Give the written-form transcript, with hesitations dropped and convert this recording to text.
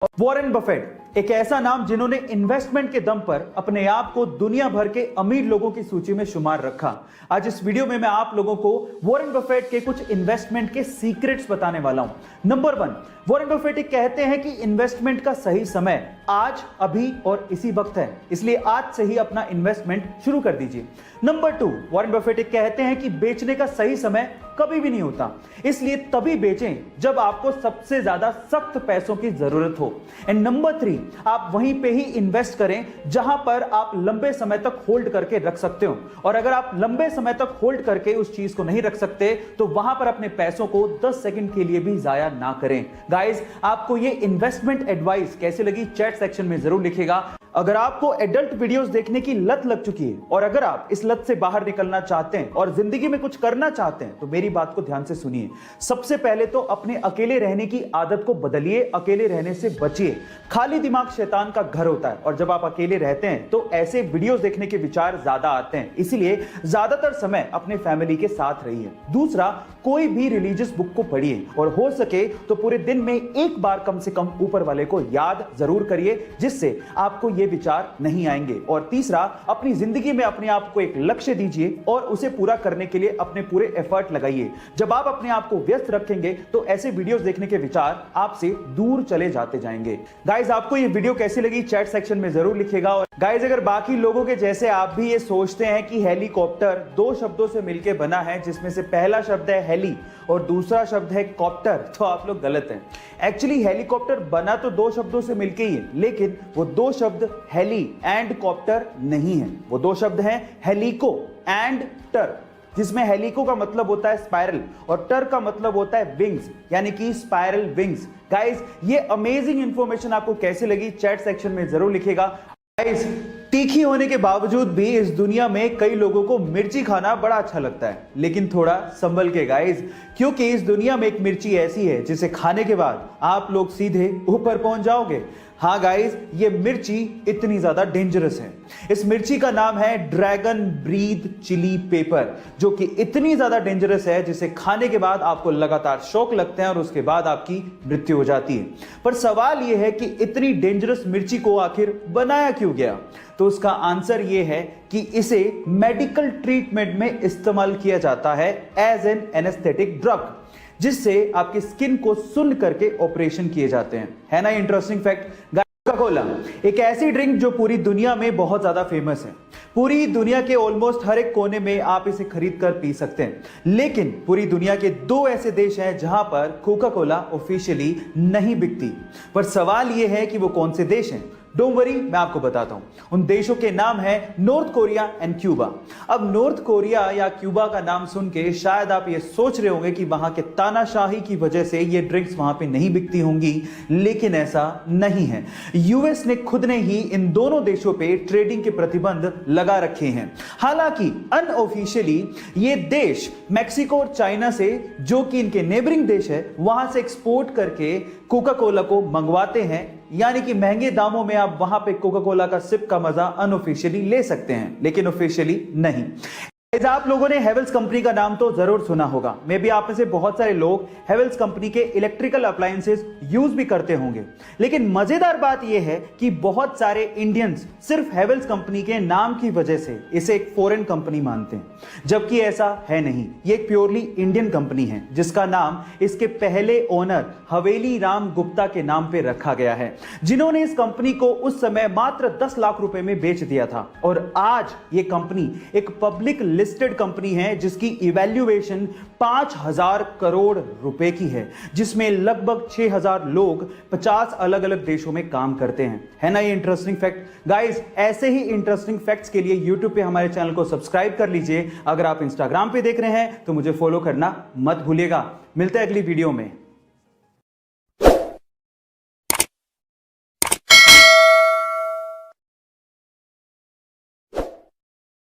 Warren Buffett एक ऐसा नाम जिन्होंने इन्वेस्टमेंट के दम पर अपने आप को दुनिया भर के अमीर लोगों की सूची में शुमार रखा। आज इस वीडियो में मैं आप लोगों को वॉरेन बफेट के कुछ इन्वेस्टमेंट के सीक्रेट्स बताने वाला हूं। नंबर 1, वॉरेन बफेट कहते हैं कि इन्वेस्टमेंट का सही समय आज, अभी और इसी वक्त है, इसलिए आज से ही अपना इन्वेस्टमेंट शुरू कर दीजिए। नंबर 2, वॉरेन बफेट कहते हैं कि बेचने का सही समय कभी भी नहीं होता, इसलिए तभी बेचें जब आपको सबसे ज्यादा सख्त पैसों की जरूरत हो। एंड नंबर 3, आप वहीं पे ही इन्वेस्ट करें जहां पर आप लंबे समय तक होल्ड करके रख सकते हो, और अगर आप लंबे समय तक होल्ड करके उस चीज को नहीं रख सकते तो वहां पर अपने पैसों को 10 सेकंड के लिए भी जाया ना करें। गाइस, आपको ये इन्वेस्टमेंट एडवाइस कैसे लगी चैट सेक्शन में जरूर लिखिएगा। अगर आपको एडल्ट वीडियोस देखने की लत लग चुकी है और अगर आप इस लत से बाहर निकलना चाहते हैं और जिंदगी में कुछ करना चाहते हैं तो मेरी बात को ध्यान से सुनिए। सबसे पहले तो अपने अकेले रहने की आदत को बदलिए, अकेले रहने से बचिए। खाली दिमाग शैतान का घर होता है और जब आप अकेले रहते हैं तो ऐसे वीडियोस देखने के विचार ज्यादा आते हैं, इसीलिए ज्यादातर समय अपने फैमिली के साथ रहिए। दूसरा, कोई भी रिलीजियस बुक को पढ़िए और हो सके तो पूरे दिन में एक बार कम से कम ऊपर वाले को याद जरूर करिए, जिससे आपको ये विचार नहीं आएंगे। और तीसरा, अपनी जिंदगी में अपने आप को एक लक्ष्य दीजिए और उसे पूरा करने के लिए अपने पूरे एफर्ट लगाइए। जब आप अपने आप को व्यस्त रखेंगे तो ऐसे वीडियोस देखने के विचार आपसे दूर चले जाते जाएंगे। गाइस, आपको ये वीडियो कैसी लगी चैट सेक्शन में जरूर लिखिएगा। और गाइस, अगर बाकी लोगों के जैसे आप भी ये सोचते हैं कि हेलीकॉप्टर 2 शब्दों से मिलकर बना है, जिसमें से पहला शब्द है हेली और दूसरा शब्द है कॉप्टर, तो आप लोग गलत हैं। एक्चुअली हेलीकॉप्टर बना तो 2 शब्दों से मिलकर ही है, लेकिन वो 2 शब्द हेली एंड कॉप्टर नहीं है। वो 2 शब्द हैं हेलिको एंड टर, जिसमें हेलिको का मतलब होता है स्पाइरल और टर का मतलब होता है विंग्स, यानी कि स्पाइरल विंग्स। गाइस, ये अमेजिंग इंफॉर्मेशन आपको कैसे लगी चैट सेक्शन में जरूर लिखिएगा। गाइस, तीखी होने के बावजूद भी इस दुनिया में कई लोगों को मिर्ची खाना बड़ा अच्छा लगता है, लेकिन थोड़ा संभल के गाइस, क्योंकि इस दुनिया में एक मिर्ची ऐसी है जिसे खाने के बाद आप लोग सीधे ऊपर पहुंच जाओगे। हाँ गाइस, ये मिर्ची इतनी ज्यादा डेंजरस है। इस मिर्ची का नाम है ड्रैगन ब्रीथ चिली पेपर, जो कि इतनी ज्यादा डेंजरस है जिसे खाने के बाद आपको लगातार शौक लगते हैं और उसके बाद आपकी मृत्यु हो जाती है। पर सवाल यह है कि इतनी डेंजरस मिर्ची को आखिर बनाया क्यों गया? तो उसका आंसर यह है कि इसे मेडिकल ट्रीटमेंट में इस्तेमाल किया जाता है एज एन एनेस्थेटिक ड्रग, जिससे आपकी स्किन को सुन्न करके ऑपरेशन किए जाते हैं। है ना इंटरेस्टिंग फैक्ट? कोका कोला एक ऐसी ड्रिंक जो पूरी दुनिया में बहुत ज्यादा फेमस है। पूरी दुनिया के ऑलमोस्ट हर एक कोने में आप इसे खरीद कर पी सकते हैं, लेकिन पूरी दुनिया के 2 ऐसे देश हैं जहां पर कोका कोला ऑफिशियली नहीं बिकती। पर सवाल यह है कि वो कौन से देश हैं? डोंट वरी, मैं आपको बताता हूं। उन देशों के नाम है नॉर्थ कोरिया एंड क्यूबा। अब नॉर्थ कोरिया या क्यूबा का नाम सुन के शायद आप ये सोच रहे होंगे कि वहां के तानाशाही की वजह से ये ड्रिंक्स वहां पे नहीं बिकती होंगी, लेकिन ऐसा नहीं है। यूएस ने खुद ने ही इन दोनों देशों पे ट्रेडिंग के प्रतिबंध लगा रखे हैं। हालांकि अनऑफिशियली ये देश मैक्सिको और चाइना से, जो कि इनके नेबरिंग देश है, वहां से एक्सपोर्ट करके कोका कोला को मंगवाते हैं, यानी कि महंगे दामों में आप वहां पे कोका कोला का सिप का मजा अनऑफिशियली ले सकते हैं, लेकिन ऑफिशियली नहीं। आप लोगों ने हेवेल्स कंपनी का नाम तो जरूर सुना होगा। मे बी आप में से बहुत सारे लोग हेवेल्स कंपनी के इलेक्ट्रिकल अप्लायंसेस यूज भी करते होंगे, लेकिन मजेदार बात यह है कि बहुत सारे इंडियंस सिर्फ हेवेल्स कंपनी के नाम की वजह से इसे एक फॉरेन कंपनी मानते हैं, जबकि ऐसा है नहीं। ये एक प्योरली इंडियन कंपनी है, जिसका नाम इसके पहले ओनर हवेली राम गुप्ता के नाम पे रखा गया है, जिन्होंने इस कंपनी को उस समय मात्र 10 लाख रुपए में बेच दिया था। और आज ये कंपनी एक पब्लिक लिस्टेड कंपनी है जिसकी इवैल्यूएशन 5000 करोड़ रुपए की है, जिसमें लगभग 6000 लोग 50 अलग अलग देशों में काम करते हैं। है ना ये इंटरेस्टिंग फैक्ट? गाइस, ऐसे ही इंटरेस्टिंग फैक्ट्स के लिए यूट्यूब पे हमारे चैनल को सब्सक्राइब कर लीजिए। अगर आप इंस्टाग्राम पे देख रहे हैं तो मुझे फॉलो करना मत भूलिएगा। मिलते हैं अगली वीडियो में।